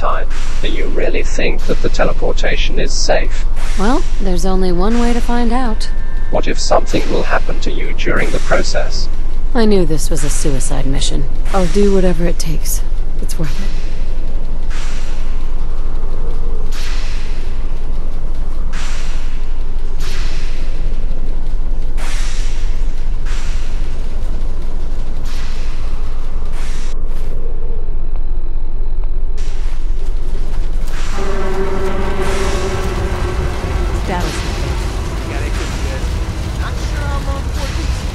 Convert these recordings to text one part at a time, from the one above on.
Valentine, do you really think that the teleportation is safe? Well, there's only one way to find out. What if something will happen to you during the process? I knew this was a suicide mission. I'll do whatever it takes. It's worth it.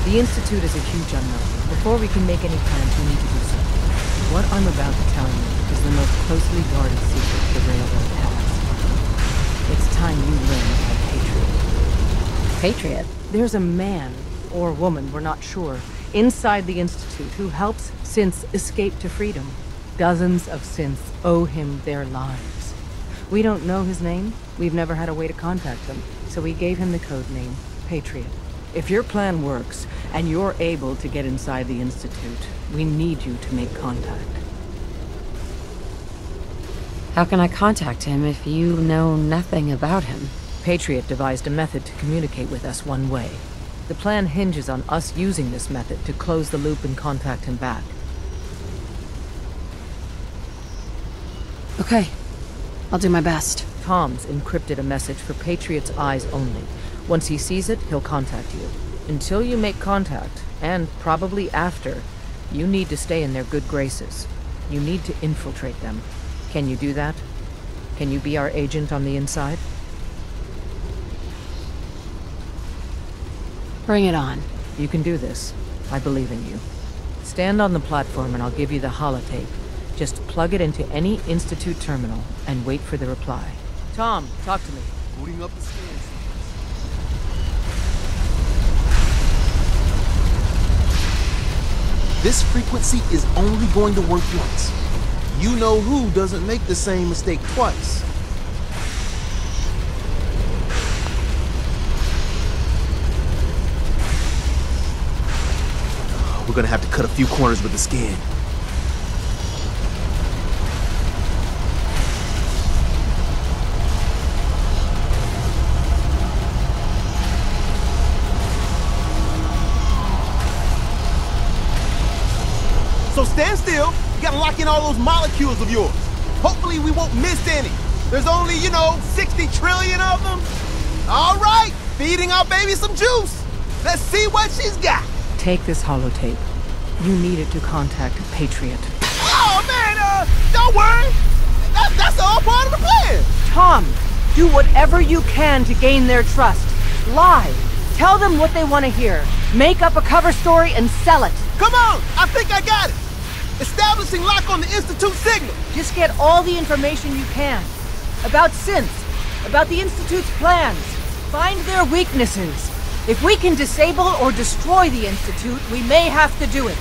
The Institute is a huge unknown. Before we can make any plans, we need to do something. What I'm about to tell you is the most closely guarded secret the Railroad has. It's time you learn about Patriot. Patriot? There's a man, or woman, we're not sure, inside the Institute who helps synths escape to freedom. Dozens of synths owe him their lives. We don't know his name. We've never had a way to contact him, so we gave him the code name, Patriot. If your plan works, and you're able to get inside the Institute, we need you to make contact. How can I contact him if you know nothing about him? Patriot devised a method to communicate with us one way. The plan hinges on us using this method to close the loop and contact him back. Okay. I'll do my best. Tom's encrypted a message for Patriot's eyes only. Once he sees it, he'll contact you. Until you make contact, and probably after, you need to stay in their good graces. You need to infiltrate them. Can you do that? Can you be our agent on the inside? Bring it on. You can do this. I believe in you. Stand on the platform and I'll give you the holotape. Just plug it into any Institute terminal and wait for the reply. Tom, talk to me. Booting up the scans. This frequency is only going to work once. You know who doesn't make the same mistake twice. We're gonna have to cut a few corners with the scan. So stand still. You gotta lock in all those molecules of yours. Hopefully we won't miss any. There's only, 60 trillion of them. All right, feeding our baby some juice. Let's see what she's got. Take this holotape. You need it to contact Patriot. Oh, man, don't worry. That's all part of the plan. Tom, do whatever you can to gain their trust. Lie. Tell them what they want to hear. Make up a cover story and sell it. Come on, I think I got it. Establishing lock on the Institute signal. Just get all the information you can. About synths, about the Institute's plans. Find their weaknesses. If we can disable or destroy the Institute, we may have to do it.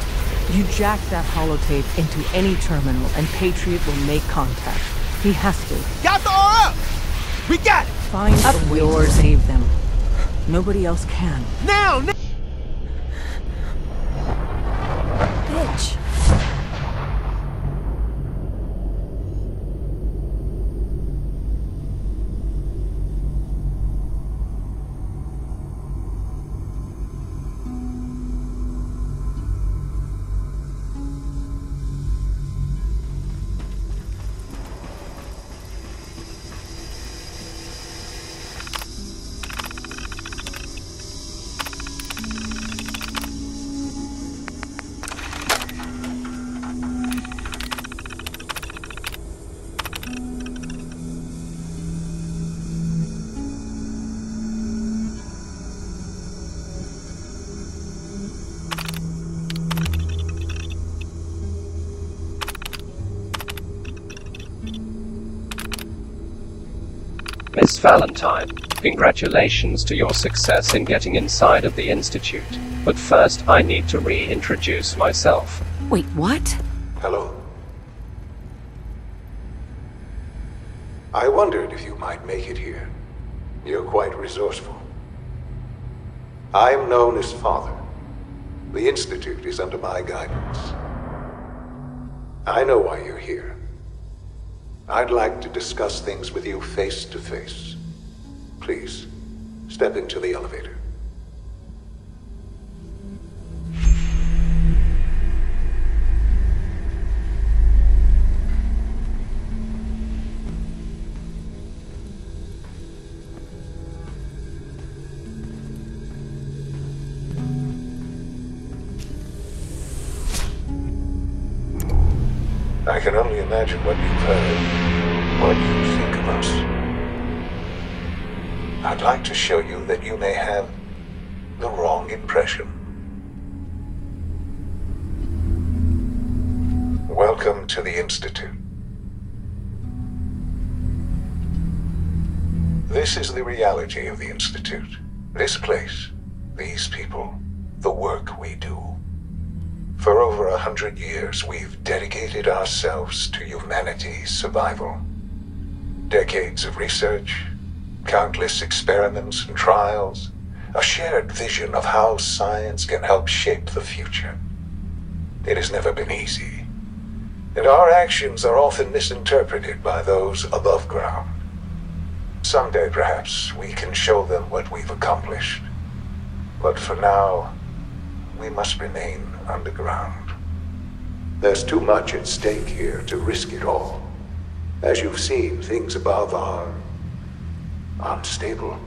You jack that holotape into any terminal and Patriot will make contact. He has to. Got the RF. We got it. Find a way to save them. Nobody else can. Now! Bitch. Miss Valentine, congratulations to your success in getting inside of the Institute. But first, I need to reintroduce myself. Wait, what? Hello. I wondered if you might make it here. You're quite resourceful. I'm known as Father. The Institute is under my guidance. I know why you're here. I'd like to discuss things with you face to face. Please, step into the elevator. I can only imagine what you've heard, what you think of us. I'd like to show you that you may have the wrong impression. Welcome to the Institute. This is the reality of the Institute. This place, these people, the work we do. For over 100 years, we've dedicated ourselves to humanity's survival. Decades of research, countless experiments and trials, a shared vision of how science can help shape the future. It has never been easy, and our actions are often misinterpreted by those above ground. Someday, perhaps, we can show them what we've accomplished. But for now, we must remain underground. There's too much at stake here to risk it all. As you've seen, things above are unstable.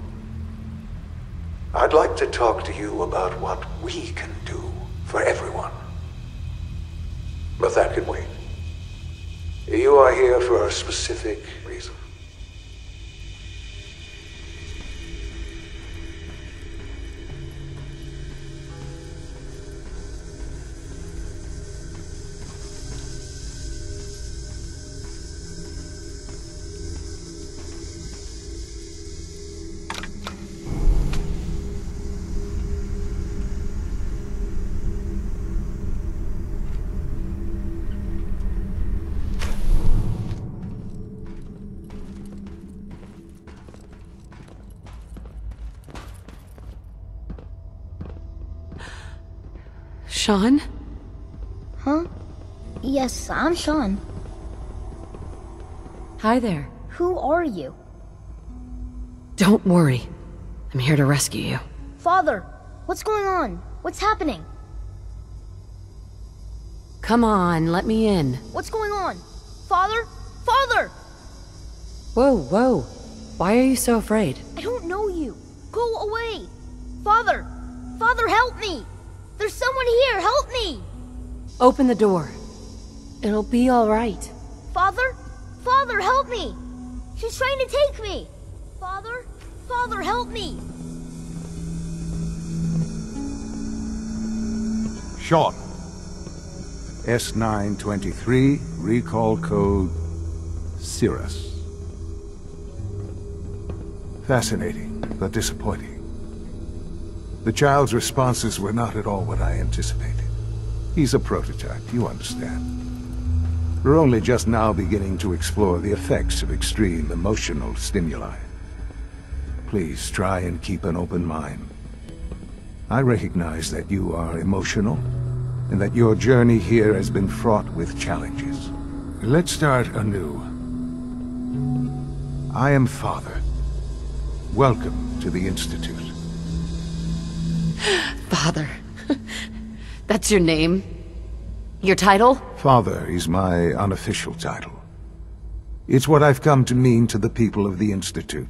I'd like to talk to you about what we can do for everyone. But that can wait. You are here for a specific reason. Sean? Huh? Yes, I'm Sean. Hi there. Who are you? Don't worry. I'm here to rescue you. Father, what's going on? What's happening? Come on, let me in. What's going on? Father? Father! Whoa, whoa. Why are you so afraid? I don't know you. Go away. Father! Father, help me! There's someone here, help me! Open the door. It'll be all right. Father? Father, help me! She's trying to take me! Father? Father, help me! Sean. S923, recall code Cirrus. Fascinating, but disappointing. The child's responses were not at all what I anticipated. He's a prototype, you understand. We're only just now beginning to explore the effects of extreme emotional stimuli. Please try and keep an open mind. I recognize that you are emotional, and that your journey here has been fraught with challenges. Let's start anew. I am Father. Welcome to the Institute. Father. That's your name? Your title? Father is my unofficial title. It's what I've come to mean to the people of the Institute.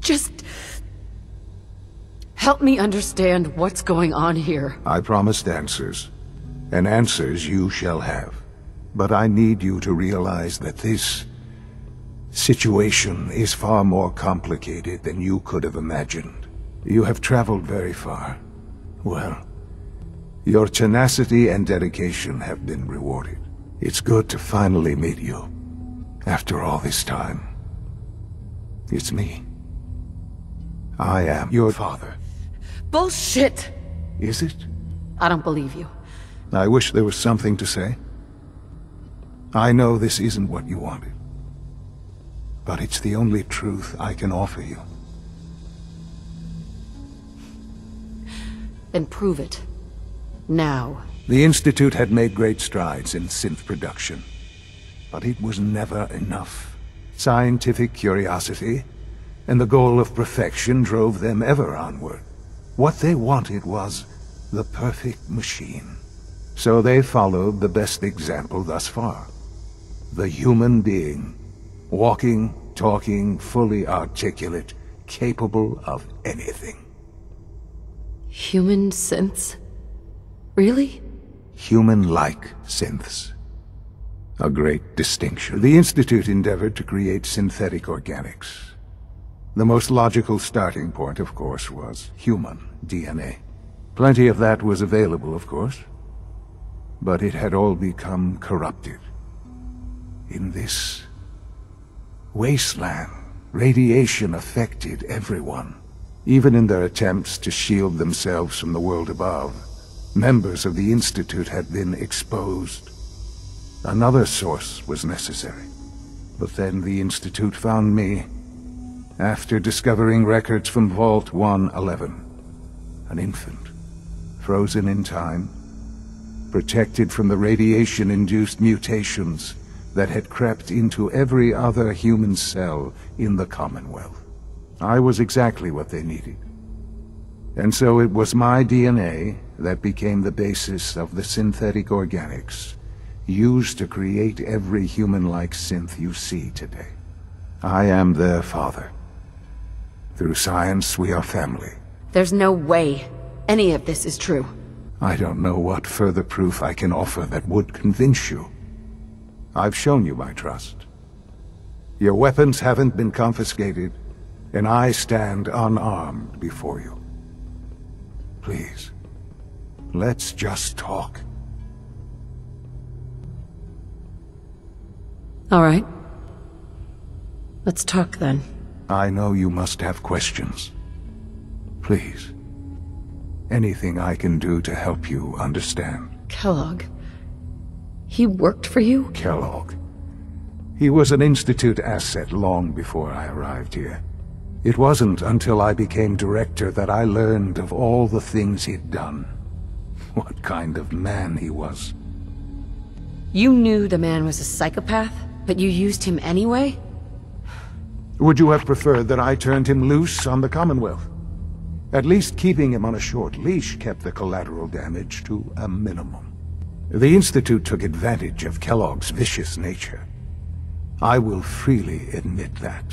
Just help me understand what's going on here. I promised answers, and answers you shall have. But I need you to realize that this situation is far more complicated than you could have imagined. You have traveled very far. Well, your tenacity and dedication have been rewarded. It's good to finally meet you. After all this time. It's me. I am your father. Bullshit! Is it? I don't believe you. I wish there was something to say. I know this isn't what you wanted. But it's the only truth I can offer you. Then prove it. Now. The Institute had made great strides in synth production. but it was never enough. Scientific curiosity and the goal of perfection drove them ever onward. What they wanted was the perfect machine. So they followed the best example thus far. The human being. Walking, talking, fully articulate, capable of anything. Human synths? Really? Human-like synths. A great distinction. The Institute endeavored to create synthetic organics. The most logical starting point, of course, was human DNA. Plenty of that was available, of course. But it had all become corrupted. In this wasteland, radiation affected everyone. Even in their attempts to shield themselves from the world above, members of the Institute had been exposed. Another source was necessary. But then the Institute found me, after discovering records from Vault 111. An infant, frozen in time, protected from the radiation-induced mutations that had crept into every other human cell in the Commonwealth. I was exactly what they needed. And so it was my DNA that became the basis of the synthetic organics used to create every human-like synth you see today. I am their father. Through science, we are family. There's no way any of this is true. I don't know what further proof I can offer that would convince you. I've shown you my trust. Your weapons haven't been confiscated, and I stand unarmed before you. Please, let's just talk. All right. Let's talk then. I know you must have questions. Please, anything I can do to help you understand. Kellogg. He worked for you? Kellogg. He was an Institute asset long before I arrived here. It wasn't until I became director that I learned of all the things he'd done. What kind of man he was. You knew the man was a psychopath, but you used him anyway? Would you have preferred that I turned him loose on the Commonwealth? At least keeping him on a short leash kept the collateral damage to a minimum. The Institute took advantage of Kellogg's vicious nature. I will freely admit that.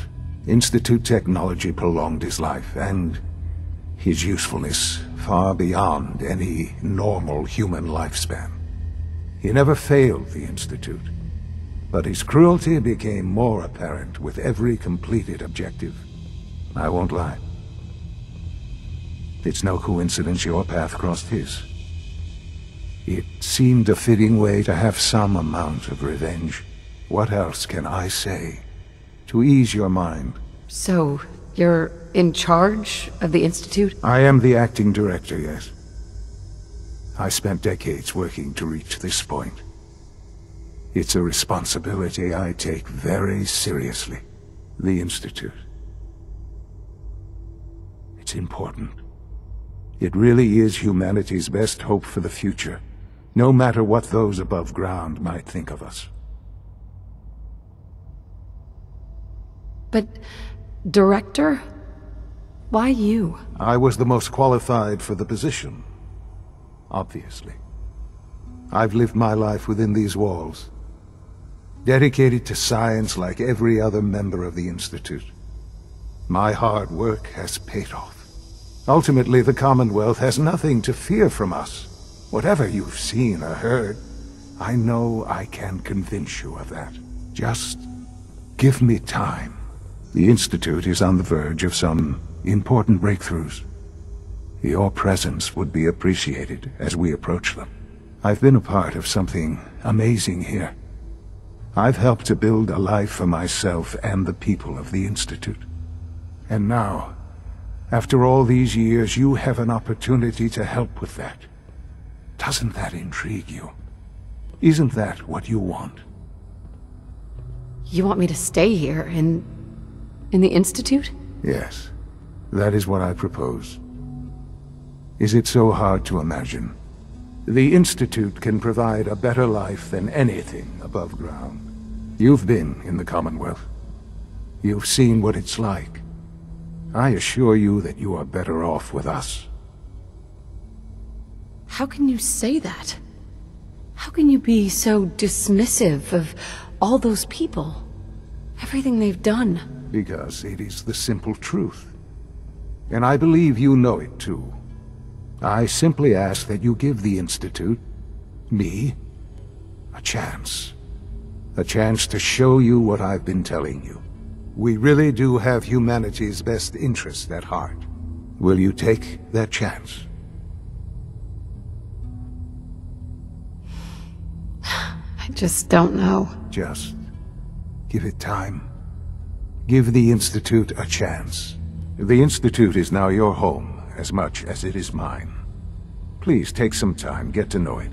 Institute technology prolonged his life, and his usefulness far beyond any normal human lifespan. He never failed the Institute, but his cruelty became more apparent with every completed objective. I won't lie. It's no coincidence your path crossed his. It seemed a fitting way to have some amount of revenge. What else can I say to ease your mind? So, you're in charge of the Institute? I am the acting director, yes. I spent decades working to reach this point. It's a responsibility I take very seriously. The Institute. It's important. It really is humanity's best hope for the future, no matter what those above ground might think of us. But, Director? Why you? I was the most qualified for the position. Obviously. I've lived my life within these walls, dedicated to science like every other member of the Institute. My hard work has paid off. Ultimately, the Commonwealth has nothing to fear from us. Whatever you've seen or heard, I know I can convince you of that. Just give me time. The Institute is on the verge of some important breakthroughs. Your presence would be appreciated as we approach them. I've been a part of something amazing here. I've helped to build a life for myself and the people of the Institute. And now, after all these years, you have an opportunity to help with that. Doesn't that intrigue you? Isn't that what you want? You want me to stay here, in the Institute? Yes, that is what I propose. Is it so hard to imagine? The Institute can provide a better life than anything above ground. You've been in the Commonwealth. You've seen what it's like. I assure you that you are better off with us. How can you say that? How can you be so dismissive of all those people? Everything they've done? Because it is the simple truth. And I believe you know it too. I simply ask that you give the Institute, me, a chance. A chance to show you what I've been telling you. We really do have humanity's best interest at heart. Will you take that chance? I just don't know. Just give it time. Give the Institute a chance. The Institute is now your home as much as it is mine. Please take some time, get to know it.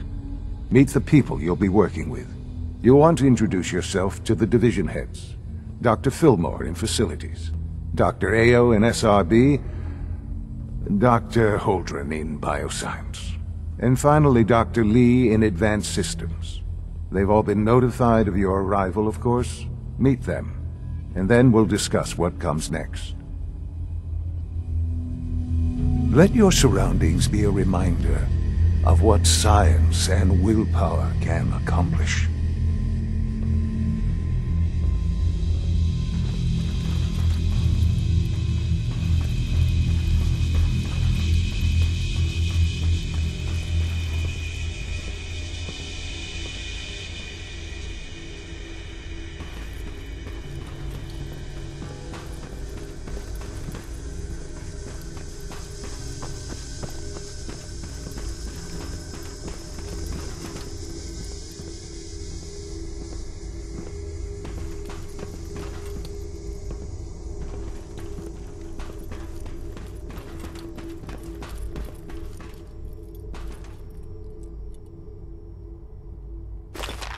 Meet the people you'll be working with. You'll want to introduce yourself to the division heads. Dr. Fillmore in Facilities, Dr. Ayo in SRB, Dr. Holdren in Bioscience, and finally Dr. Lee in Advanced Systems. They've all been notified of your arrival, of course. Meet them, and then we'll discuss what comes next. Let your surroundings be a reminder of what science and willpower can accomplish.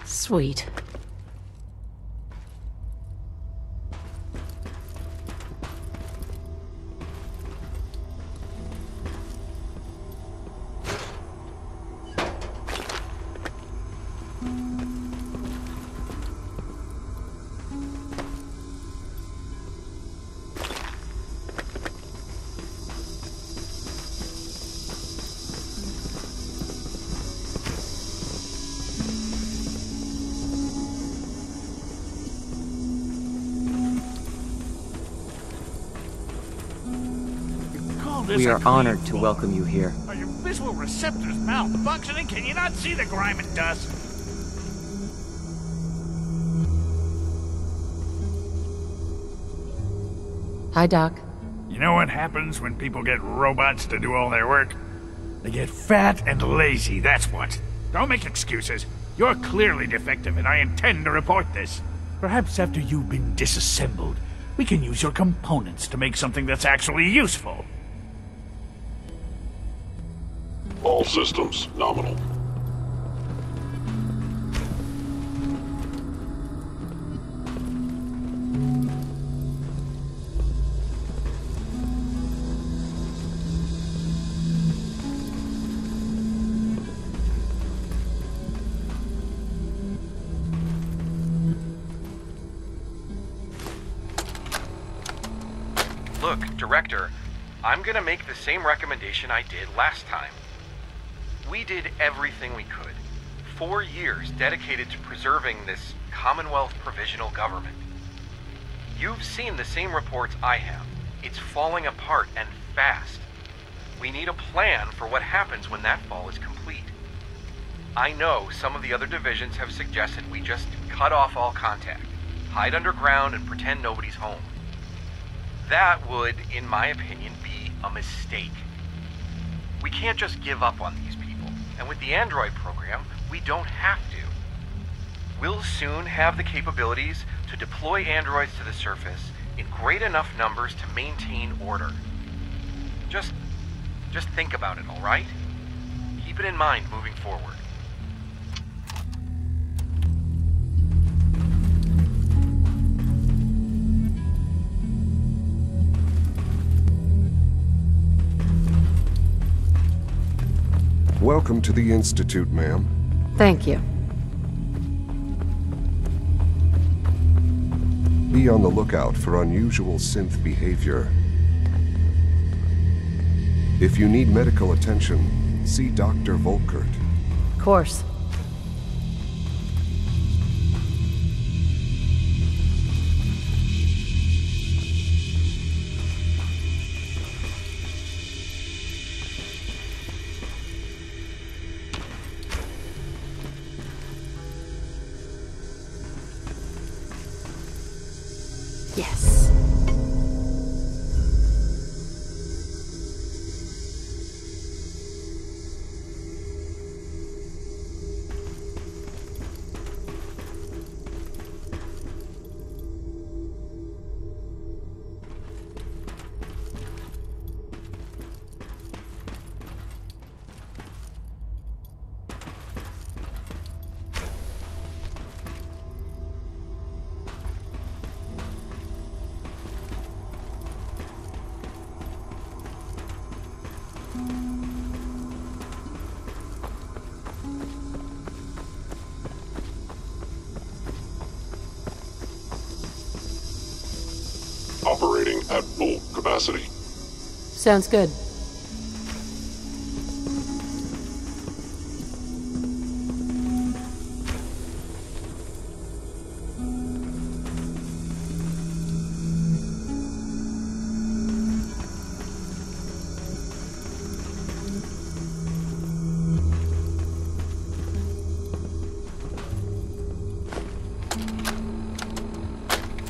Sweet. We are honored to welcome you here. Are your visual receptors malfunctioning? Can you not see the grime and dust? Hi, Doc. You know what happens when people get robots to do all their work? They get fat and lazy, that's what. Don't make excuses. You're clearly defective, and I intend to report this. Perhaps after you've been disassembled, we can use your components to make something that's actually useful. All systems nominal. Look, Director, I'm gonna make the same recommendation I did last time. We did everything we could. 4 years dedicated to preserving this Commonwealth provisional government. You've seen the same reports I have. It's falling apart and fast. We need a plan for what happens when that fall is complete. I know some of the other divisions have suggested we just cut off all contact, hide underground and pretend nobody's home. That would, in my opinion, be a mistake. We can't just give up on these people, and with the android program, we don't have to. We'll soon have the capabilities to deploy androids to the surface in great enough numbers to maintain order. Just think about it, all right? Keep it in mind moving forward. Welcome to the Institute, ma'am. Thank you. Be on the lookout for unusual synth behavior. If you need medical attention, see Dr. Volkert. Of course. Yes. Operating at full capacity. Sounds good.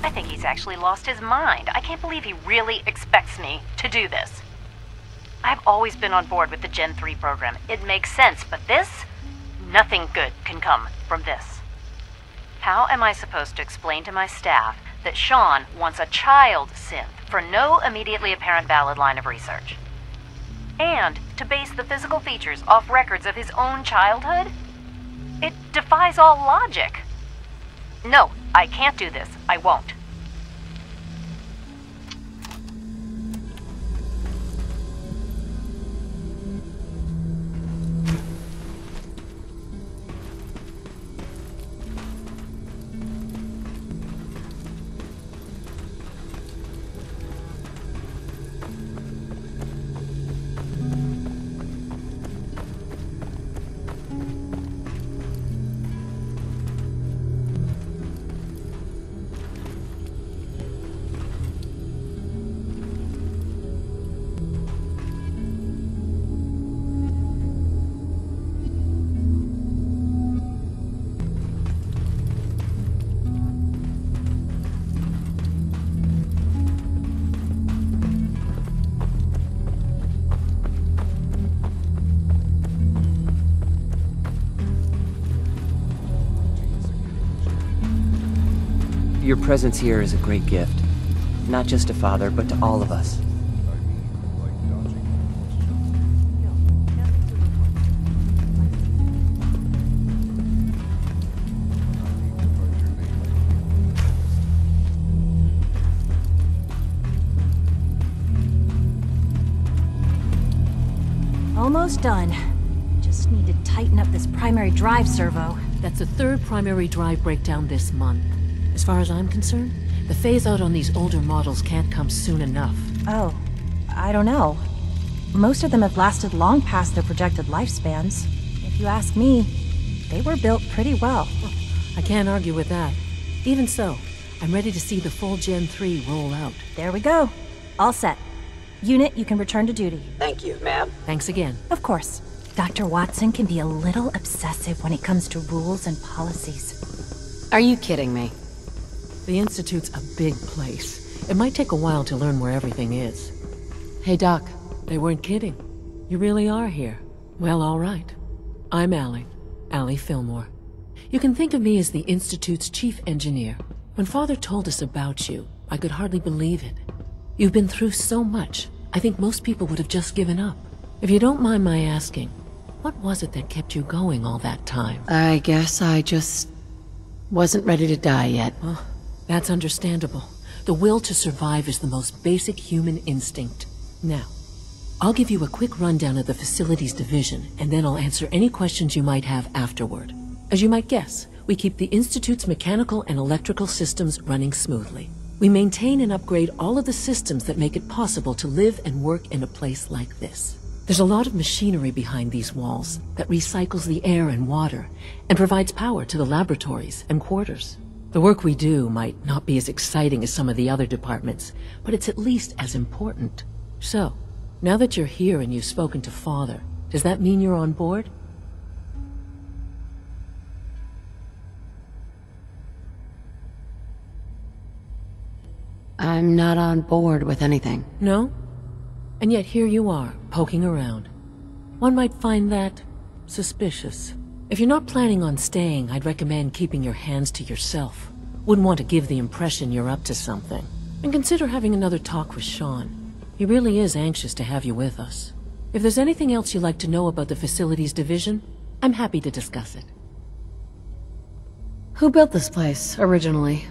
I think he's actually lost his mind. I can't believe he really expects me to do this. I've always been on board with the Gen 3 program. It makes sense, but this? Nothing good can come from this. How am I supposed to explain to my staff that Sean wants a child synth for no immediately apparent valid line of research? And to base the physical features off records of his own childhood? It defies all logic. No, I can't do this. I won't. Your presence here is a great gift. Not just to Father, but to all of us. Almost done. Just need to tighten up this primary drive servo. That's the third primary drive breakdown this month. As far as I'm concerned, the phase-out on these older models can't come soon enough. Oh, I don't know. Most of them have lasted long past their projected lifespans. If you ask me, they were built pretty well. I can't argue with that. Even so, I'm ready to see the full Gen 3 roll out. There we go. All set. Unit, you can return to duty. Thank you, ma'am. Thanks again. Of course. Dr. Watson can be a little obsessive when it comes to rules and policies. Are you kidding me? The Institute's a big place. It might take a while to learn where everything is. Hey, Doc. They weren't kidding. You really are here. Well, all right. I'm Allie Fillmore. You can think of me as the Institute's chief engineer. When Father told us about you, I could hardly believe it. You've been through so much, I think most people would have just given up. If you don't mind my asking, what was it that kept you going all that time? I guess I just wasn't ready to die yet. Well, that's understandable. The will to survive is the most basic human instinct. Now, I'll give you a quick rundown of the facilities division, and then I'll answer any questions you might have afterward. As you might guess, we keep the Institute's mechanical and electrical systems running smoothly. We maintain and upgrade all of the systems that make it possible to live and work in a place like this. There's a lot of machinery behind these walls that recycles the air and water and provides power to the laboratories and quarters. The work we do might not be as exciting as some of the other departments, but it's at least as important. So, now that you're here and you've spoken to Father, does that mean you're on board? I'm not on board with anything. No? And yet here you are, poking around. One might find that suspicious. If you're not planning on staying, I'd recommend keeping your hands to yourself. Wouldn't want to give the impression you're up to something. And consider having another talk with Sean. He really is anxious to have you with us. If there's anything else you'd like to know about the Facilities Division, I'm happy to discuss it. Who built this place, originally?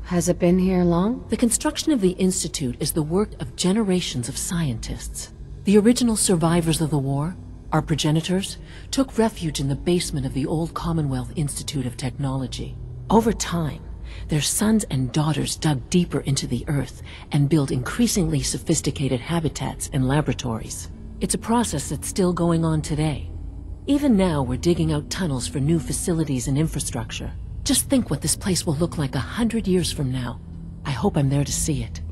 Has it been here long? The construction of the Institute is the work of generations of scientists. The original survivors of the war, our progenitors, took refuge in the basement of the old Commonwealth Institute of Technology. Over time, their sons and daughters dug deeper into the earth and built increasingly sophisticated habitats and laboratories. It's a process that's still going on today. Even now, we're digging out tunnels for new facilities and infrastructure. Just think what this place will look like 100 years from now. I hope I'm there to see it.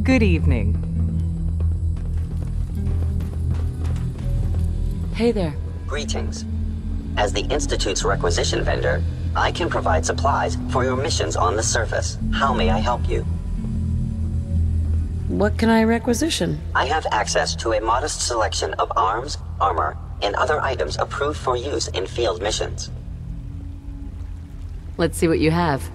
Good evening. Hey there. Greetings. As the Institute's requisition vendor, I can provide supplies for your missions on the surface. How may I help you? What can I requisition? I have access to a modest selection of arms, armor, and other items approved for use in field missions. Let's see what you have.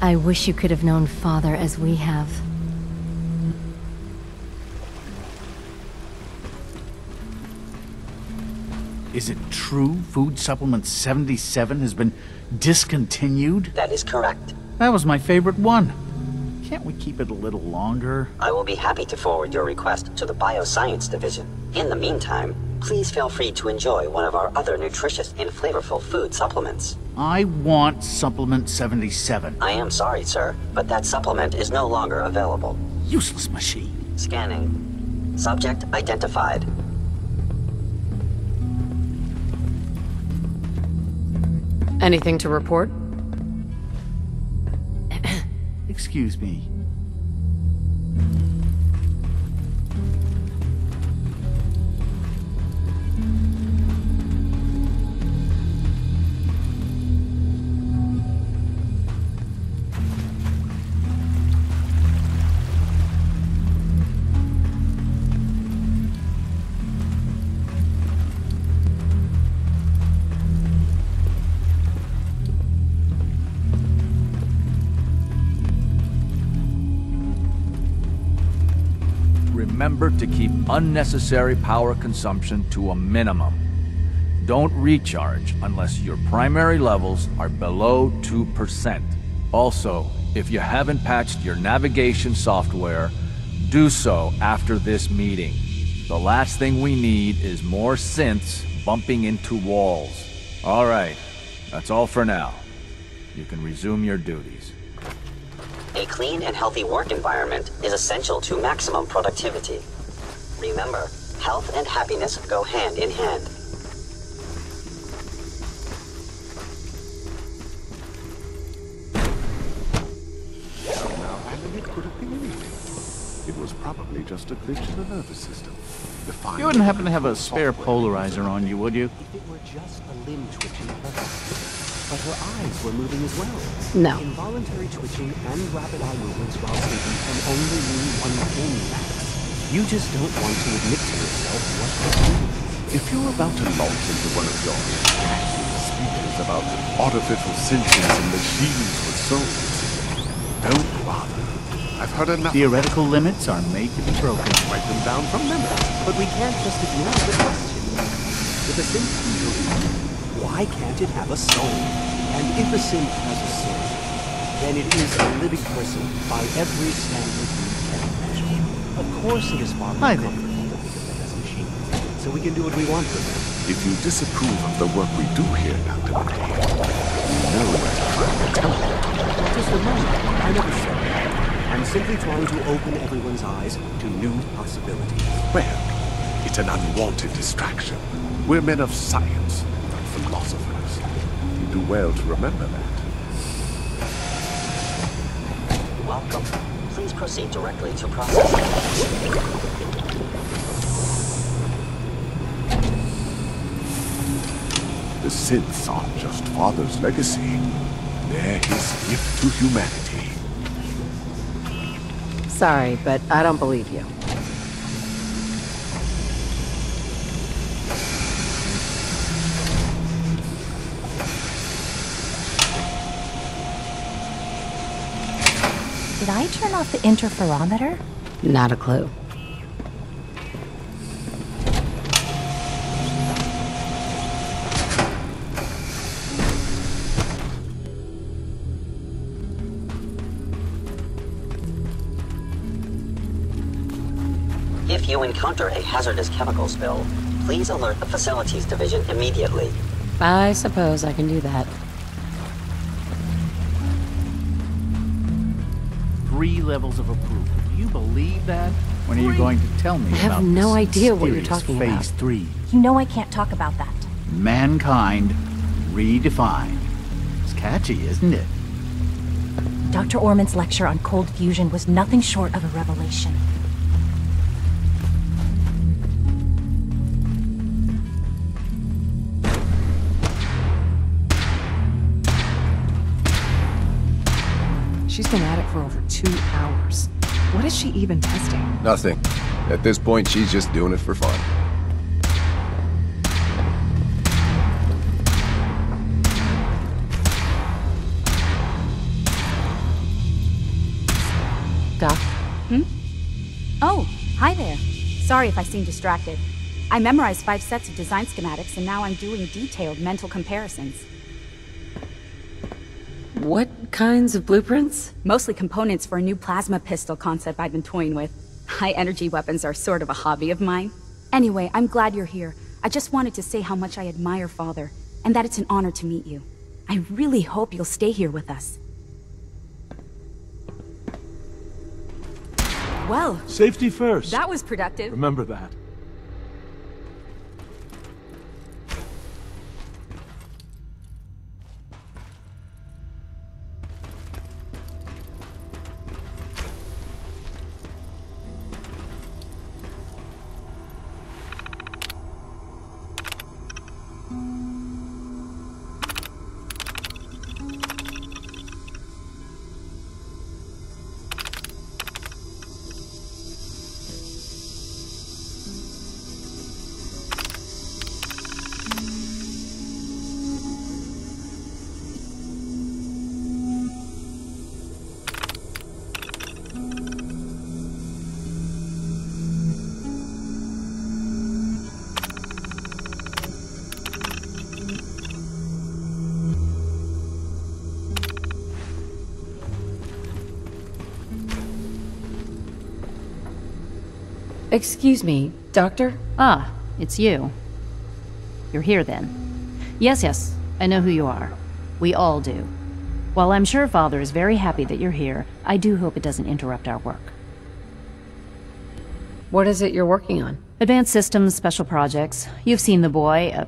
I wish you could have known Father as we have. Is it true Food Supplement 77 has been discontinued? That is correct. That was my favorite one. Can't we keep it a little longer? I will be happy to forward your request to the Bioscience Division. In the meantime, please feel free to enjoy one of our other nutritious and flavorful food supplements. I want Supplement 77. I am sorry, sir, but that supplement is no longer available. useless machine. Scanning. Subject identified. Anything to report? Excuse me. Remember to keep unnecessary power consumption to a minimum. Don't recharge unless your primary levels are below 2%. Also, if you haven't patched your navigation software, do so after this meeting. The last thing we need is more synths bumping into walls. Alright, that's all for now. You can resume your duties. A clean and healthy work environment is essential to maximum productivity. Remember, health and happiness go hand in hand. Now, Alan, it could have been anything. It was probably just a glitch in the nervous system. You wouldn't happen to have a spare polarizer on you, would you? If it were just a limb twitching perfectly. But her eyes were moving as well. No. Involuntary twitching and rapid eye movements while sleeping can only mean one thing, Max. You just don't want to admit to yourself what you're doing. If you're about to launch into one of your passionate speeches about artificial sentience and machines with souls, don't bother. I've heard enough. Theoretical limits are made to be broken. Write them down from memory. But we can't just ignore the question. If a synth can breathe, why can't it have a soul? And if a synth has a soul, then it is a living person by every standard we can measure. Of course it is far more comfortable to think of them as machines, so we can do what we want with them. If you disapprove of the work we do here, Dr. McKay, you know where to find the temple. Just a moment. I never said that. I'm simply trying to open everyone's eyes to new possibilities. Well, it's an unwanted distraction. We're men of science, not philosophers. You do well to remember that. Welcome. Please proceed directly to processing. The synths aren't just Father's legacy. They're his gift to humanity. Sorry, but I don't believe you. Did I turn off the interferometer? Not a clue. If you encounter a hazardous chemical spill, please alert the Facilities Division immediately. I suppose I can do that. 3 levels of approval. Do you believe that? When are you going to tell me I have about no this idea what you're mysterious talking Phase about. 3? You know I can't talk about that. Mankind redefined. It's catchy, isn't it? Dr. Orman's lecture on cold fusion was nothing short of a revelation. She's been at it for over 2 hours. What is she even testing? Nothing. At this point, she's just doing it for fun. Doc? Oh, hi there. Sorry if I seem distracted. I memorized 5 sets of design schematics, and now I'm doing detailed mental comparisons. What kinds of blueprints? Mostly components for a new plasma pistol concept I've been toying with. High-energy weapons are sort of a hobby of mine. Anyway, I'm glad you're here. I just wanted to say how much I admire Father, and that it's an honor to meet you. I really hope you'll stay here with us. Well, Safety first. that was productive. Remember that. Excuse me, Doctor? Ah, it's you. You're here then. Yes, I know who you are. We all do. While I'm sure Father is very happy that you're here, I do hope it doesn't interrupt our work. What is it you're working on? Advanced systems, special projects. You've seen the boy,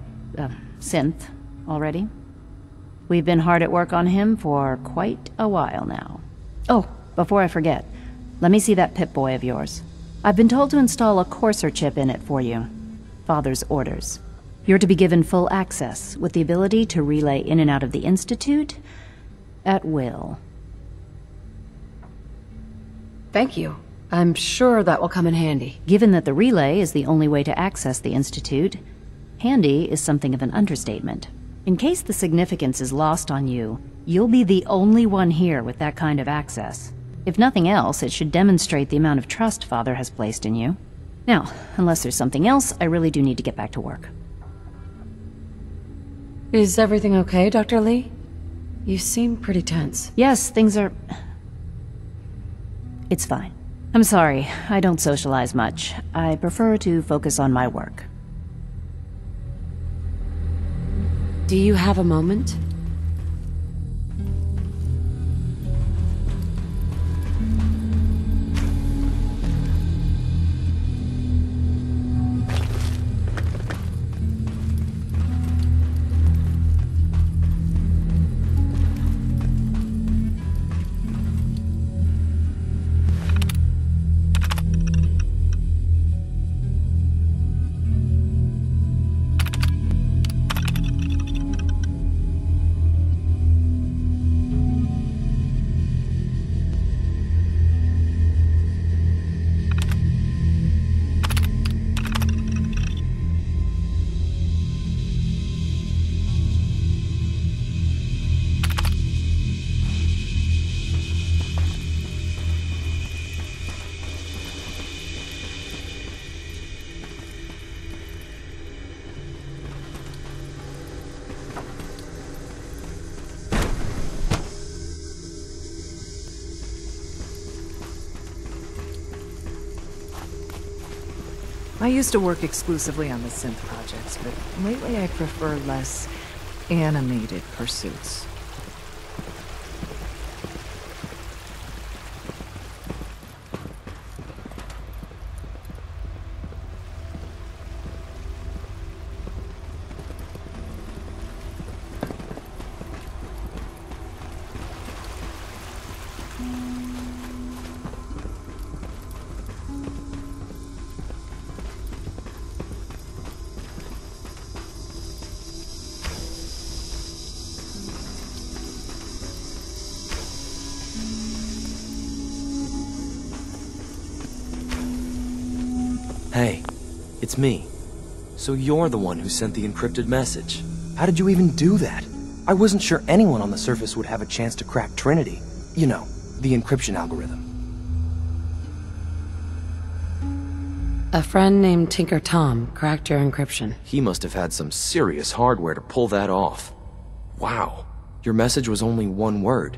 Synth, already. We've been hard at work on him for quite a while now. Oh, before I forget, let me see that Pip-Boy of yours. I've been told to install a courser chip in it for you. Father's orders. You're to be given full access, with the ability to relay in and out of the Institute at will. Thank you. I'm sure that will come in handy. Given that the relay is the only way to access the Institute, handy is something of an understatement. In case the significance is lost on you, you'll be the only one here with that kind of access. If nothing else, it should demonstrate the amount of trust Father has placed in you. Now, unless there's something else, I really do need to get back to work. Is everything okay, Dr. Lee? You seem pretty tense. Yes, things are... It's fine. I'm sorry, I don't socialize much. I prefer to focus on my work. Do you have a moment? I used to work exclusively on the synth projects, but lately I prefer less animated pursuits. Hey, it's me. So you're the one who sent the encrypted message. How did you even do that? I wasn't sure anyone on the surface would have a chance to crack Trinity. You know, the encryption algorithm. A friend named Tinker Tom cracked your encryption. He must have had some serious hardware to pull that off. Wow. Your message was only one word.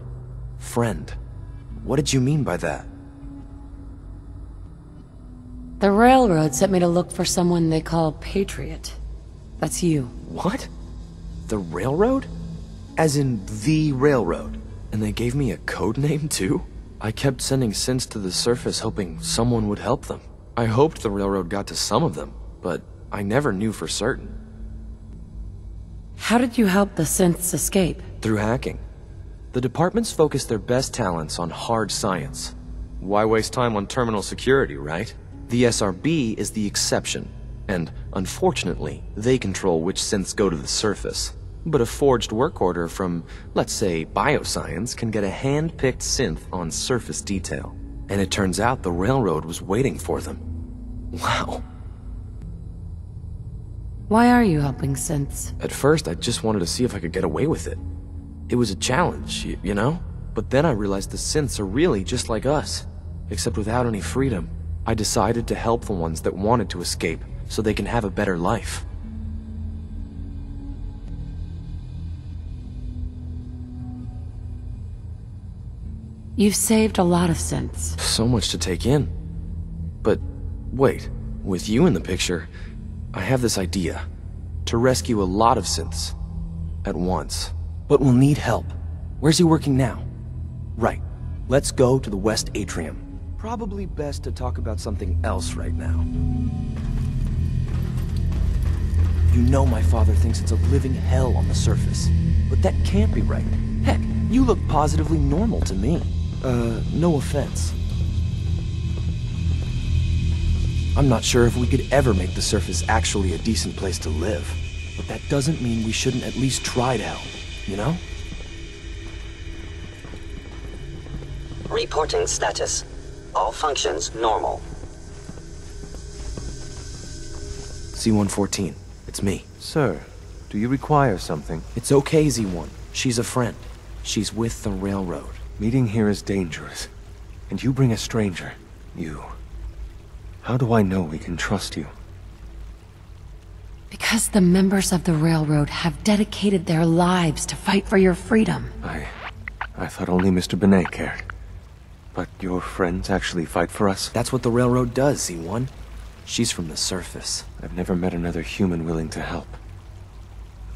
Friend. What did you mean by that? The railroad sent me to look for someone they call Patriot. That's you. What? The railroad? As in the railroad? And they gave me a code name too? I kept sending synths to the surface hoping someone would help them. I hoped the railroad got to some of them, but I never knew for certain. How did you help the synths escape? Through hacking. The departments focus their best talents on hard science. Why waste time on terminal security, right? The SRB is the exception, and unfortunately, they control which synths go to the surface. But a forged work order from, let's say, bioscience can get a hand-picked synth on surface detail. And it turns out the railroad was waiting for them. Wow. Why are you helping synths? At first, I just wanted to see if I could get away with it. It was a challenge, you know? But then I realized the synths are really just like us, except without any freedom. I decided to help the ones that wanted to escape, so they can have a better life. You've saved a lot of synths. So much to take in. But wait, with you in the picture, I have this idea. To rescue a lot of synths. At once. But we'll need help. Where's he working now? Right. Let's go to the West Atrium. Probably best to talk about something else right now. You know my father thinks it's a living hell on the surface. But that can't be right. Heck, you look positively normal to me. No offense. I'm not sure if we could ever make the surface actually a decent place to live. But that doesn't mean we shouldn't at least try to help, you know? Reporting status. All functions normal. C-114, it's me. Sir, do you require something? It's okay, Z-1. She's a friend. She's with the railroad. Meeting here is dangerous. And you bring a stranger. You. How do I know we can trust you? Because the members of the railroad have dedicated their lives to fight for your freedom. I thought only Mr. Benet cared. But your friends actually fight for us? That's what the railroad does, Z1. She's from the surface. I've never met another human willing to help.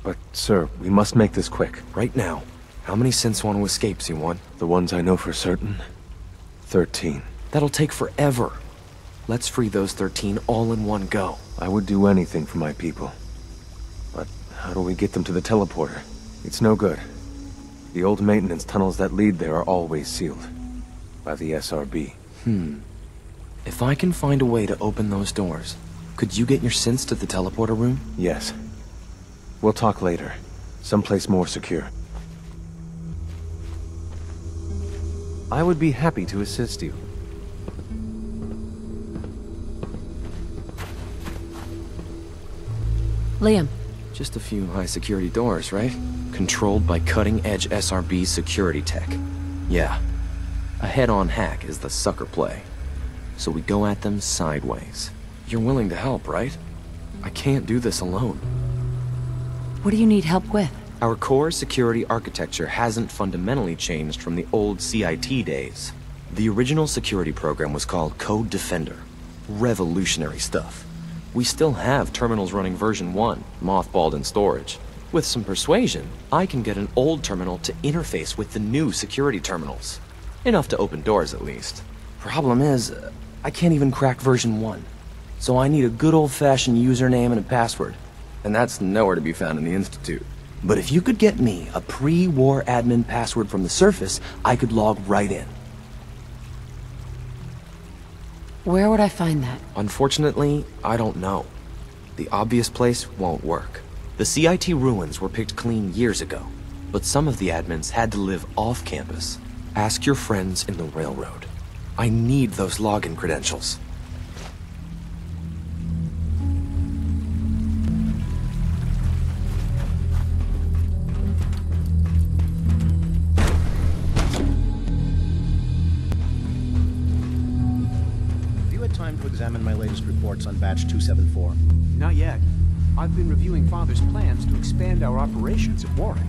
But, sir, we must make this quick. Right now. How many synths want to escape, Z1? The ones I know for certain? 13. That'll take forever. Let's free those 13 all in one go. I would do anything for my people. But how do we get them to the teleporter? It's no good. The old maintenance tunnels that lead there are always sealed. By the SRB. If I can find a way to open those doors, could you get your synths to the teleporter room? Yes. We'll talk later. Someplace more secure. I would be happy to assist you. Liam. Just a few high-security doors, right? Controlled by cutting-edge SRB security tech. Yeah. A head-on hack is the sucker play. So we go at them sideways. You're willing to help, right? I can't do this alone. What do you need help with? Our core security architecture hasn't fundamentally changed from the old CIT days. The original security program was called Code Defender. Revolutionary stuff. We still have terminals running version 1, mothballed in storage. With some persuasion, I can get an old terminal to interface with the new security terminals. Enough to open doors, at least. Problem is, I can't even crack version 1. So I need a good old-fashioned username and a password. And that's nowhere to be found in the Institute. But if you could get me a pre-war admin password from the surface, I could log right in. Where would I find that? Unfortunately, I don't know. The obvious place won't work. The CIT ruins were picked clean years ago, but some of the admins had to live off campus. Ask your friends in the railroad. I need those login credentials. Examine my latest reports on Batch 274. Not yet. I've been reviewing Father's plans to expand our operations at Warwick.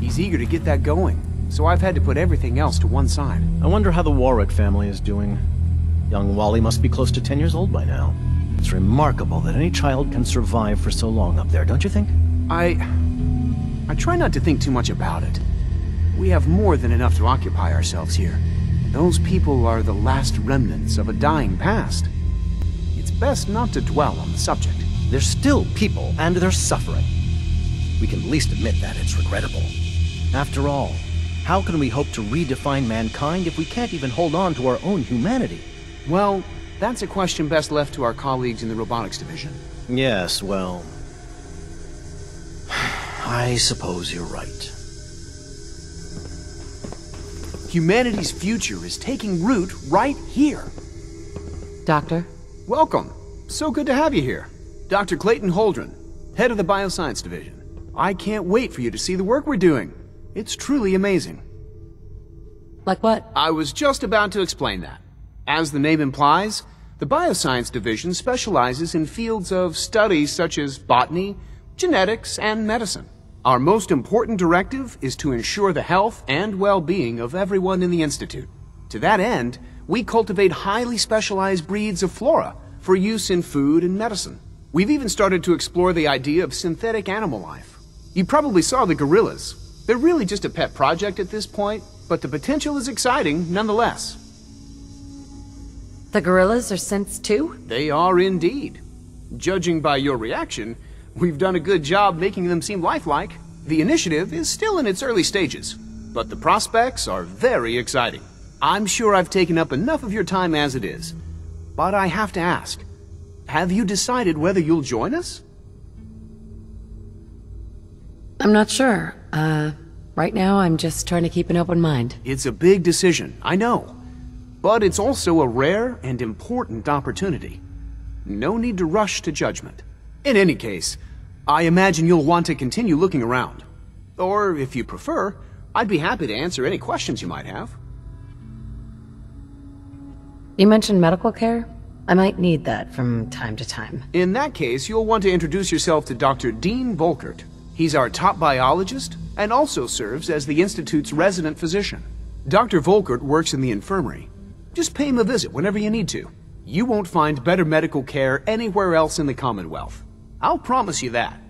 He's eager to get that going, so I've had to put everything else to one side. I wonder how the Warwick family is doing. Young Wally must be close to 10 years old by now. It's remarkable that any child can survive for so long up there, don't you think? I try not to think too much about it. We have more than enough to occupy ourselves here. Those people are the last remnants of a dying past. It's best not to dwell on the subject. They're still people, and they're suffering. We can at least admit that it's regrettable. After all, how can we hope to redefine mankind if we can't even hold on to our own humanity? Well, that's a question best left to our colleagues in the robotics division. Yes, well... I suppose you're right. Humanity's future is taking root right here. Doctor? Welcome. So good to have you here. Dr. Clayton Holdren, head of the Bioscience Division. I can't wait for you to see the work we're doing. It's truly amazing. Like what? I was just about to explain that. As the name implies, the Bioscience Division specializes in fields of studies such as botany, genetics, and medicine. Our most important directive is to ensure the health and well-being of everyone in the Institute. To that end, we cultivate highly specialized breeds of flora for use in food and medicine. We've even started to explore the idea of synthetic animal life. You probably saw the gorillas. They're really just a pet project at this point, but the potential is exciting nonetheless. The gorillas are synths too? They are indeed. Judging by your reaction, we've done a good job making them seem lifelike. The initiative is still in its early stages, but the prospects are very exciting. I'm sure I've taken up enough of your time as it is, but I have to ask, have you decided whether you'll join us? I'm not sure. Right now I'm just trying to keep an open mind. It's a big decision, I know, but it's also a rare and important opportunity. No need to rush to judgment. In any case, I imagine you'll want to continue looking around. Or, if you prefer, I'd be happy to answer any questions you might have. You mentioned medical care? I might need that from time to time. In that case, you'll want to introduce yourself to Dr. Dean Volkert. He's our top biologist and also serves as the Institute's resident physician. Dr. Volkert works in the infirmary. Just pay him a visit whenever you need to. You won't find better medical care anywhere else in the Commonwealth. I'll promise you that.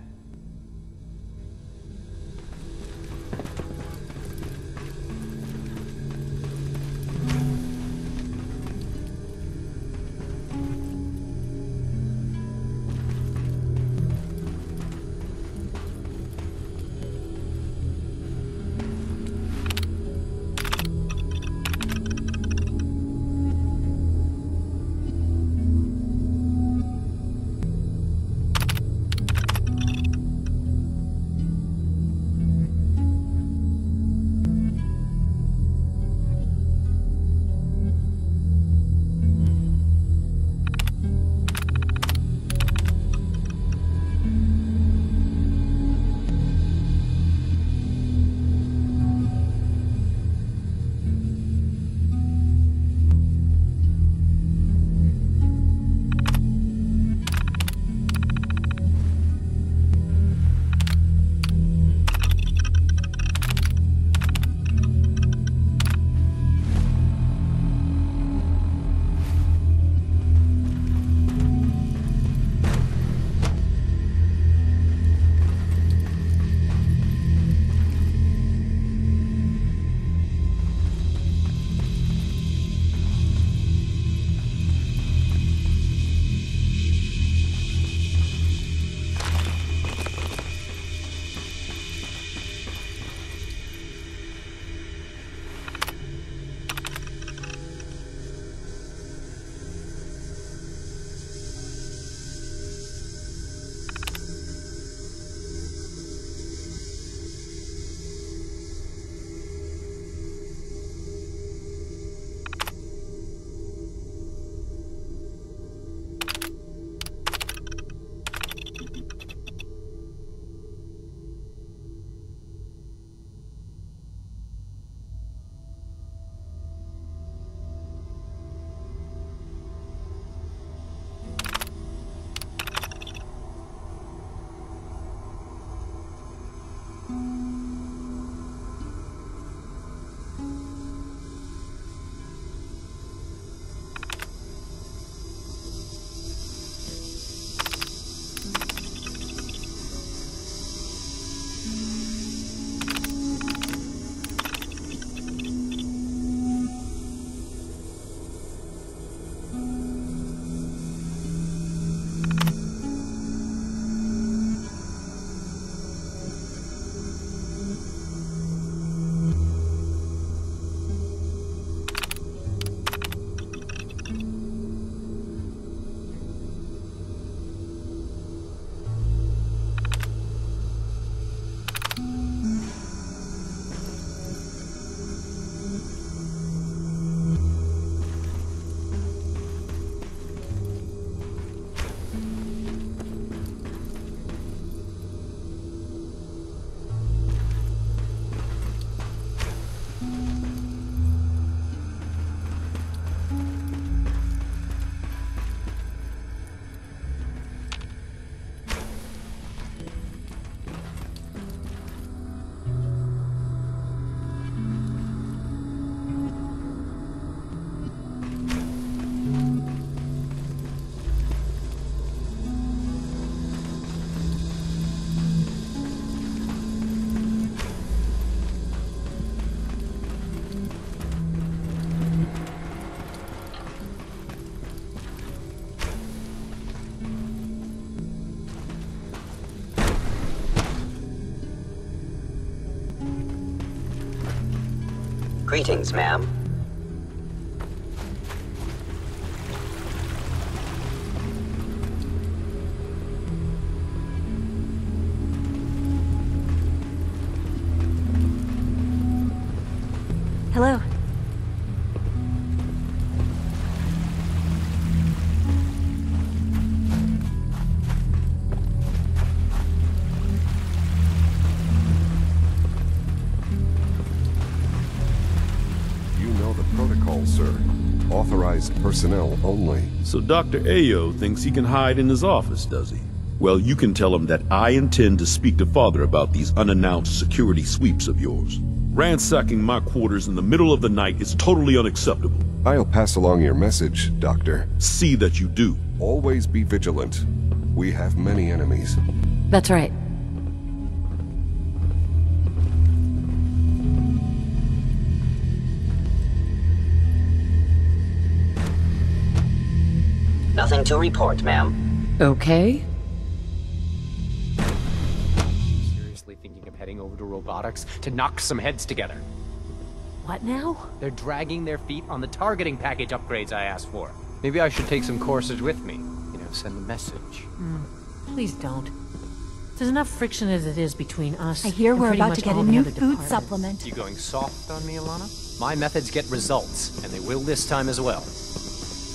Greetings, ma'am. Hello. You know the protocol, sir. Authorized personnel only. So Dr. Ayo thinks he can hide in his office, does he? Well, you can tell him that I intend to speak to Father about these unannounced security sweeps of yours. Ransacking my quarters in the middle of the night is totally unacceptable. I'll pass along your message, Doctor. See that you do. Always be vigilant. We have many enemies. That's right. Nothing to report, ma'am. Okay. Seriously thinking of heading over to robotics to knock some heads together. What now? They're dragging their feet on the targeting package upgrades I asked for. Maybe I should take some courses with me. You know, send a message. Please don't. There's enough friction as it is between us. I hear and we're pretty about much to get all a the new other food departments. supplement. You going soft on me, Alana? My methods get results, and they will this time as well.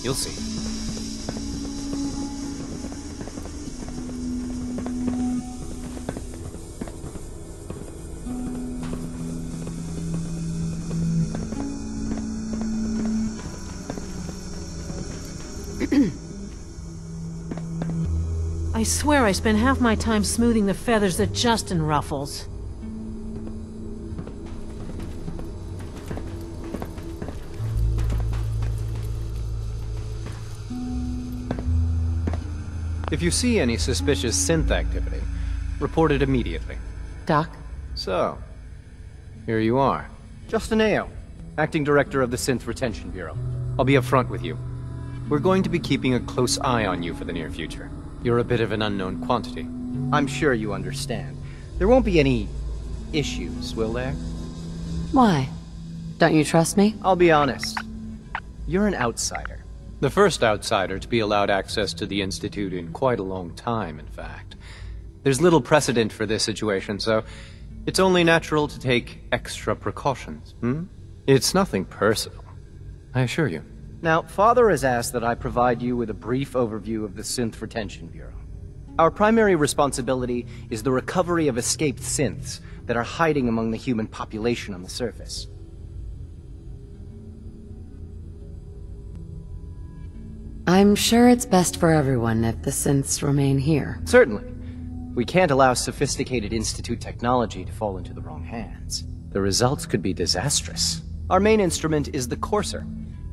You'll see. I swear I spend half my time smoothing the feathers that Justin ruffles. If you see any suspicious synth activity, report it immediately. Doc? So, here you are. Justin Ayo, Acting Director of the Synth Retention Bureau. I'll be upfront with you. We're going to be keeping a close eye on you for the near future. You're a bit of an unknown quantity. I'm sure you understand. There won't be any issues, will there? Why? Don't you trust me? I'll be honest. You're an outsider. The first outsider to be allowed access to the Institute in quite a long time, in fact. There's little precedent for this situation, so it's only natural to take extra precautions, It's nothing personal, I assure you. Now, Father has asked that I provide you with a brief overview of the Synth Retention Bureau. Our primary responsibility is the recovery of escaped synths that are hiding among the human population on the surface. I'm sure it's best for everyone if the synths remain here. Certainly. We can't allow sophisticated Institute technology to fall into the wrong hands. The results could be disastrous. Our main instrument is the Courser,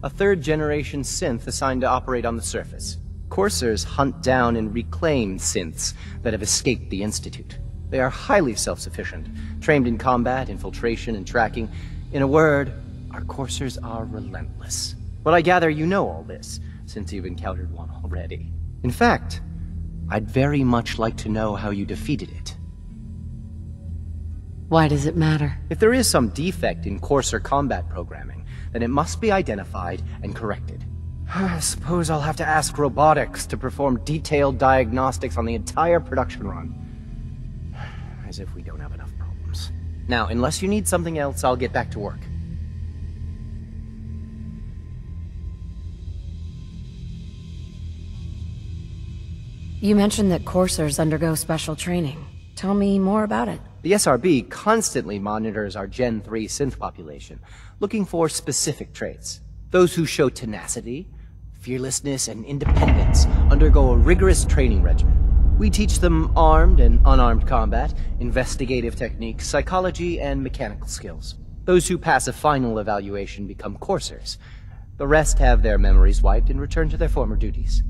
a third-generation synth assigned to operate on the surface. Coursers hunt down and reclaim synths that have escaped the Institute. They are highly self-sufficient, trained in combat, infiltration, and tracking. In a word, our Coursers are relentless. But I gather you know all this, since you've encountered one already. In fact, I'd very much like to know how you defeated it. Why does it matter? If there is some defect in Courser combat programming, then it must be identified and corrected. I suppose I'll have to ask robotics to perform detailed diagnostics on the entire production run. As if we don't have enough problems. Now, unless you need something else, I'll get back to work. You mentioned that coursers undergo special training. Tell me more about it. The SRB constantly monitors our Gen 3 synth population, looking for specific traits. Those who show tenacity, fearlessness, and independence undergo a rigorous training regimen. We teach them armed and unarmed combat, investigative techniques, psychology, and mechanical skills. Those who pass a final evaluation become coursers. The rest have their memories wiped and return to their former duties.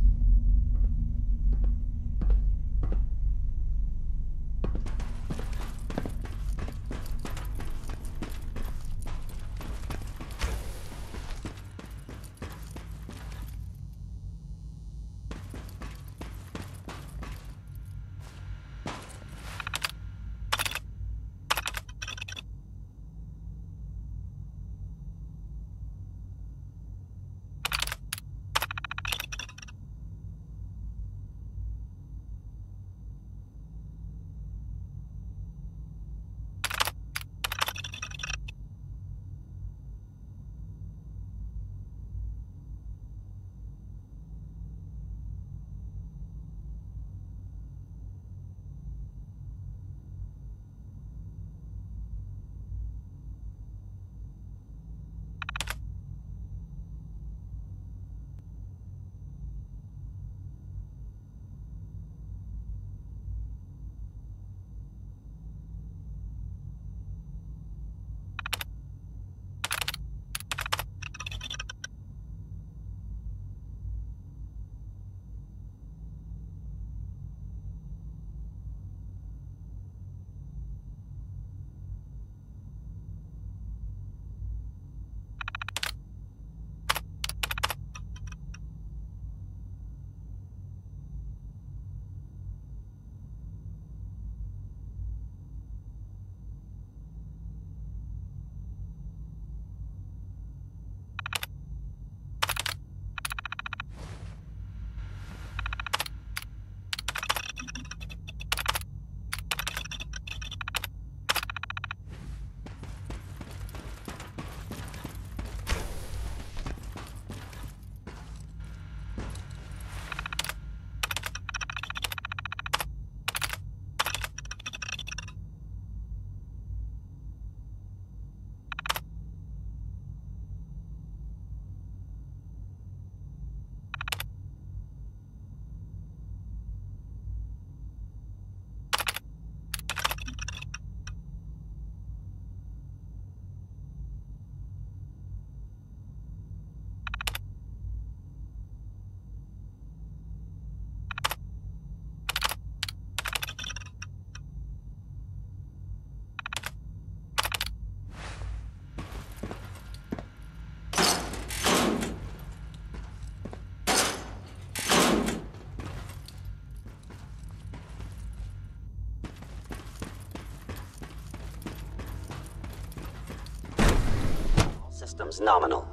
symptoms nominal.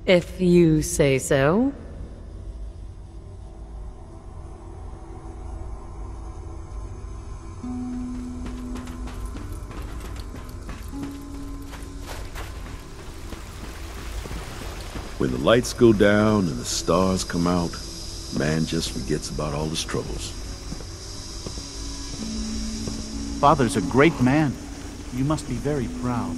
If you say so. When the lights go down and the stars come out, man just forgets about all his troubles. Father's a great man. You must be very proud.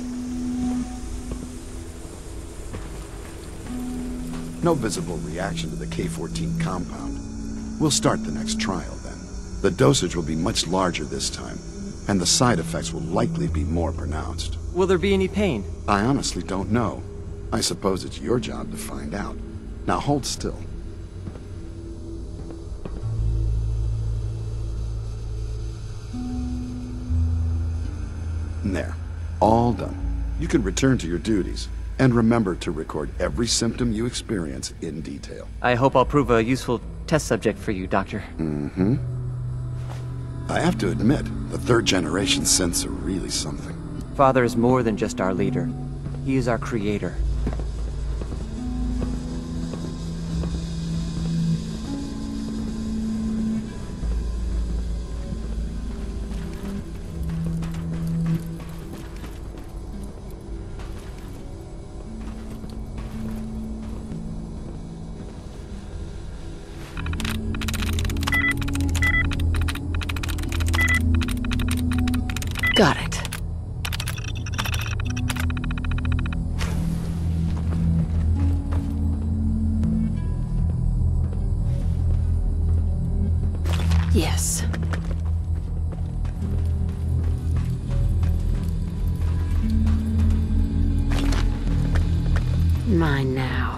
No visible reaction to the K-14 compound. We'll start the next trial then. The dosage will be much larger this time, and the side effects will likely be more pronounced. Will there be any pain? I honestly don't know. I suppose it's your job to find out. Now hold still. There. All done. You can return to your duties. And remember to record every symptom you experience in detail. I hope I'll prove a useful test subject for you, Doctor. Mm-hmm. I have to admit, the third-generation synths are really something. Father is more than just our leader. He is our creator. Got it. Yes. Mine now.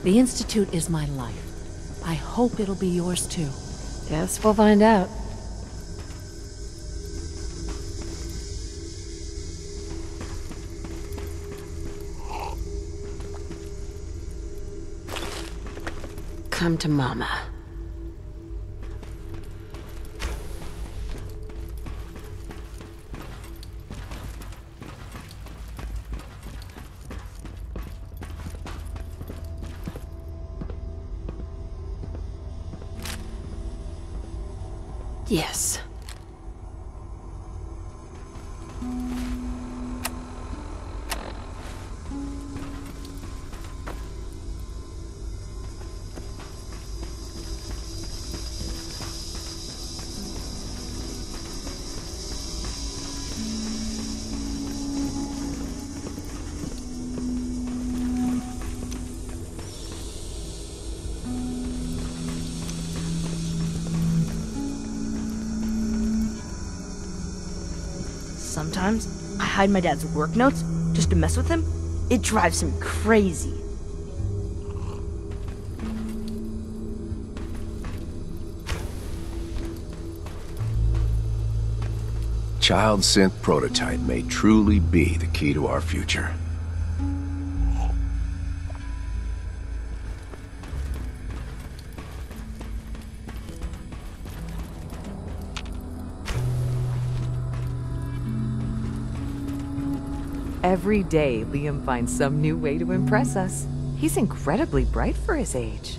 The Institute is my life. I hope it'll be yours too. Guess we'll find out. Come to Mama. Yes. Sometimes I hide my dad's work notes just to mess with him. It drives him crazy. Child synth prototype may truly be the key to our future. Every day, Liam finds some new way to impress us. He's incredibly bright for his age.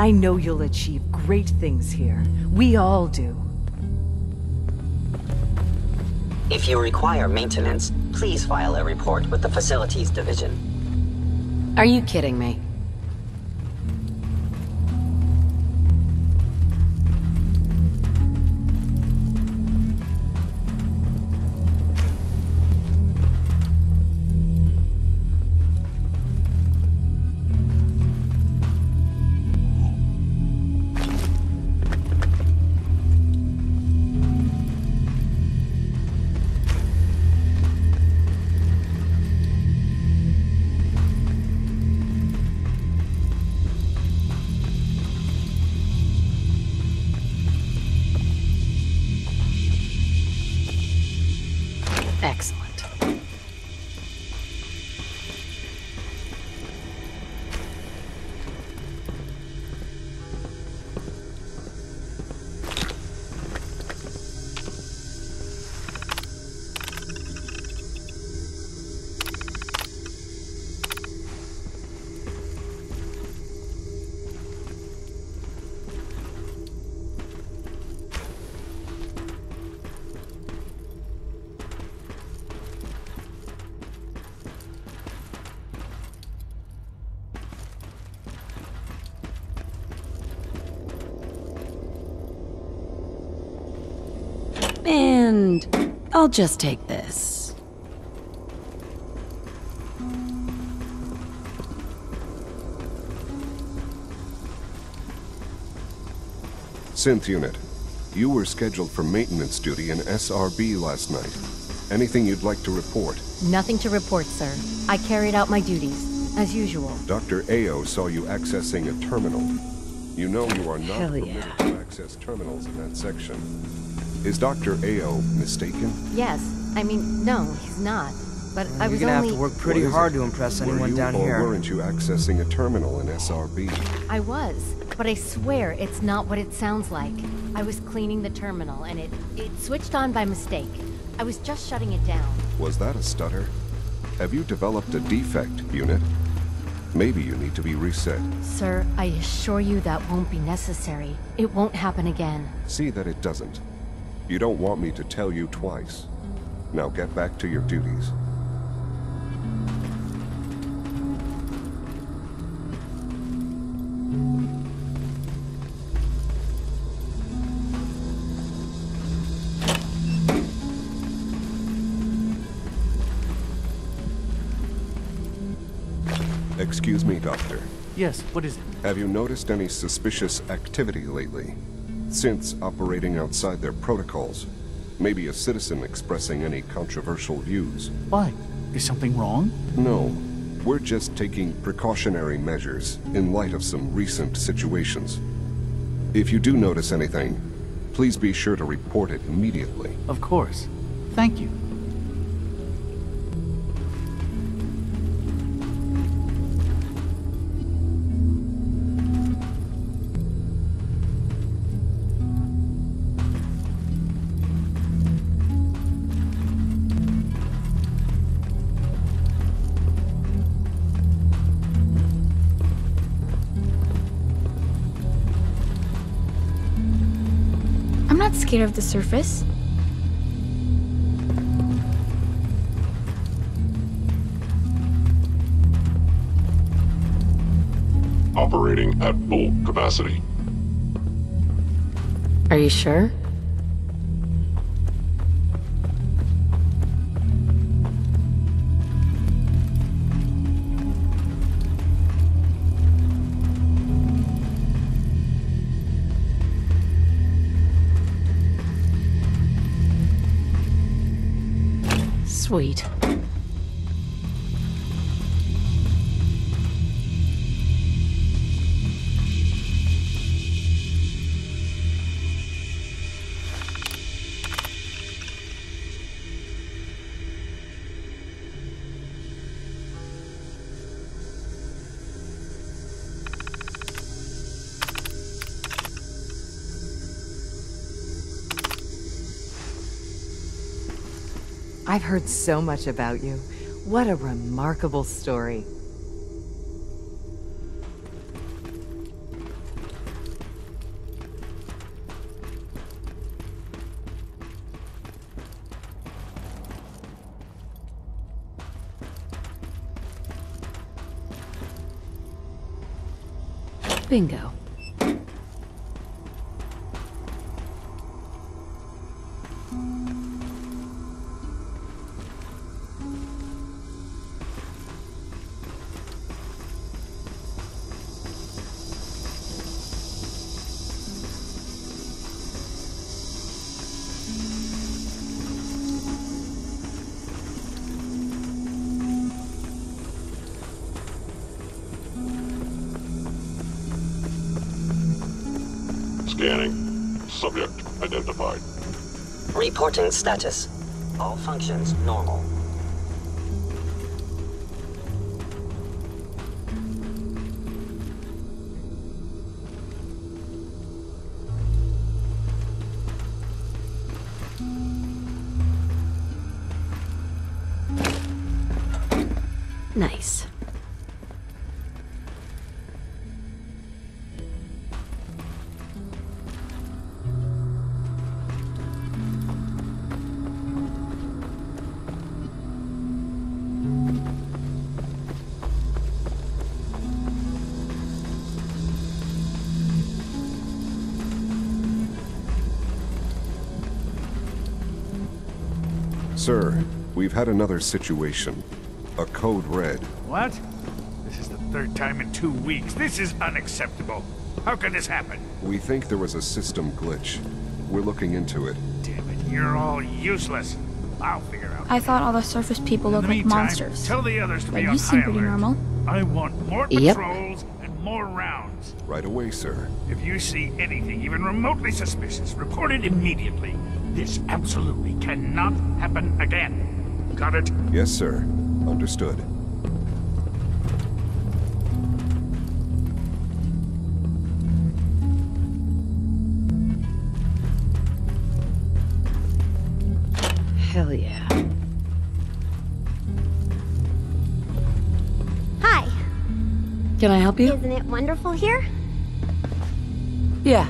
I know you'll achieve great things here. We all do. If you require maintenance, please file a report with the Facilities Division. Are you kidding me? Excellent. And I'll just take this. Synth Unit, you were scheduled for maintenance duty in SRB last night. Anything you'd like to report? Nothing to report, sir. I carried out my duties, as usual. Dr. Ao saw you accessing a terminal. You know you are not permitted to access terminals in that section. Is Dr. Ao mistaken? Yes. I mean, no, he's not. But I was You're gonna only... have to work pretty hard to impress anyone down here. Or weren't you accessing a terminal in SRB? I was, but I swear it's not what it sounds like. I was cleaning the terminal, and it switched on by mistake. I was just shutting it down. Was that a stutter? Have you developed a defect, Unit? Maybe you need to be reset. Sir, I assure you that won't be necessary. It won't happen again. See that it doesn't. You don't want me to tell you twice. Now get back to your duties. Excuse me, Doctor. Yes, what is it? Have you noticed any suspicious activity lately? Synths operating outside their protocols. Maybe a citizen expressing any controversial views. Why? Is something wrong? No. We're just taking precautionary measures in light of some recent situations. If you do notice anything, please be sure to report it immediately. Of course. Thank you. I'm not scared of the surface. Operating at full capacity. Are you sure? Sweet. I've heard so much about you. What a remarkable story. Bingo. Scanning. Subject identified. Reporting status. All functions normal. Nice. Sir, we've had another situation. A code red. What? This is the third time in 2 weeks. This is unacceptable. How can this happen? We think there was a system glitch. We're looking into it. Damn it, you're all useless. I'll figure out. I thought all the surface people looked like monsters. Tell the others to But be you on seem high pretty alert. normal. I want more patrols and more rounds. Right away, sir. If you see anything even remotely suspicious, report it immediately. This absolutely cannot happen again. Got it? Yes, sir. Understood. Hell yeah. Hi. Can I help you? Isn't it wonderful here? Yeah.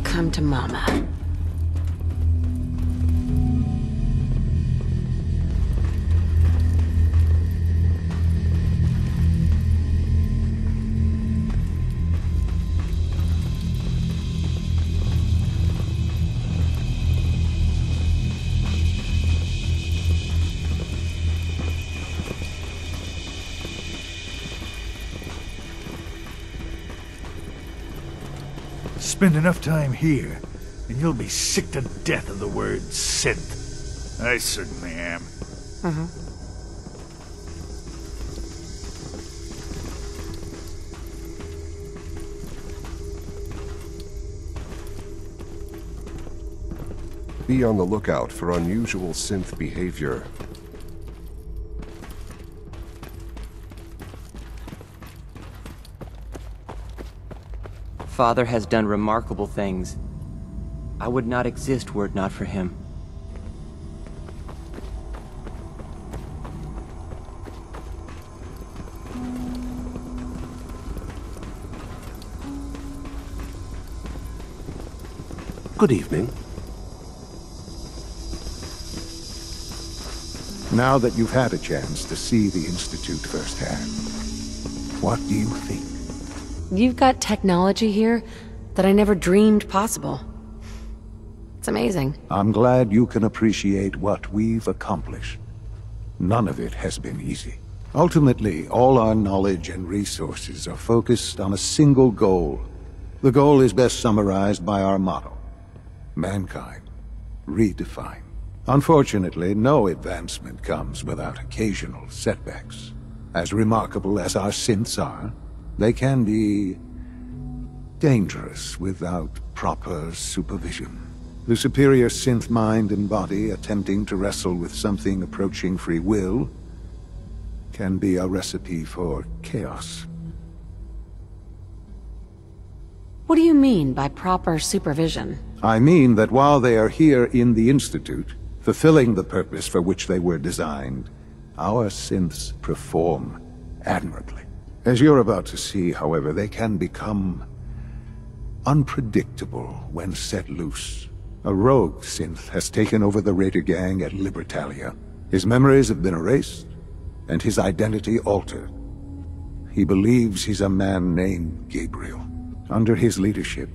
Come to Mama. Spend enough time here, and you'll be sick to death of the word synth. I certainly am. Be on the lookout for unusual synth behavior. Father has done remarkable things. I would not exist were it not for him. Good evening. Now that you've had a chance to see the Institute firsthand, what do you think? You've got technology here that I never dreamed possible. It's amazing. I'm glad you can appreciate what we've accomplished. None of it has been easy. Ultimately, all our knowledge and resources are focused on a single goal. The goal is best summarized by our motto: mankind, redefined. Unfortunately, no advancement comes without occasional setbacks. As remarkable as our synths are, they can be dangerous without proper supervision. The superior synth mind and body attempting to wrestle with something approaching free will can be a recipe for chaos. What do you mean by proper supervision? I mean that while they are here in the Institute, fulfilling the purpose for which they were designed, our synths perform admirably. As you're about to see, however, they can become unpredictable when set loose. A rogue synth has taken over the Raider gang at Libertalia. His memories have been erased, and his identity altered. He believes he's a man named Gabriel. Under his leadership,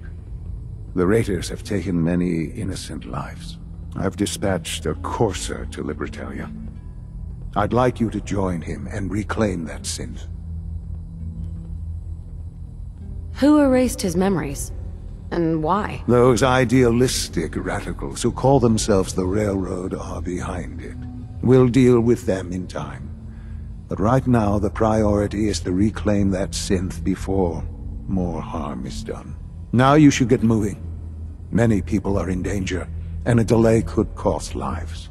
the Raiders have taken many innocent lives. I've dispatched a courser to Libertalia. I'd like you to join him and reclaim that synth. Who erased his memories? And why? Those idealistic radicals who call themselves the Railroad are behind it. We'll deal with them in time. But right now, the priority is to reclaim that synth before more harm is done. Now you should get moving. Many people are in danger, and a delay could cost lives.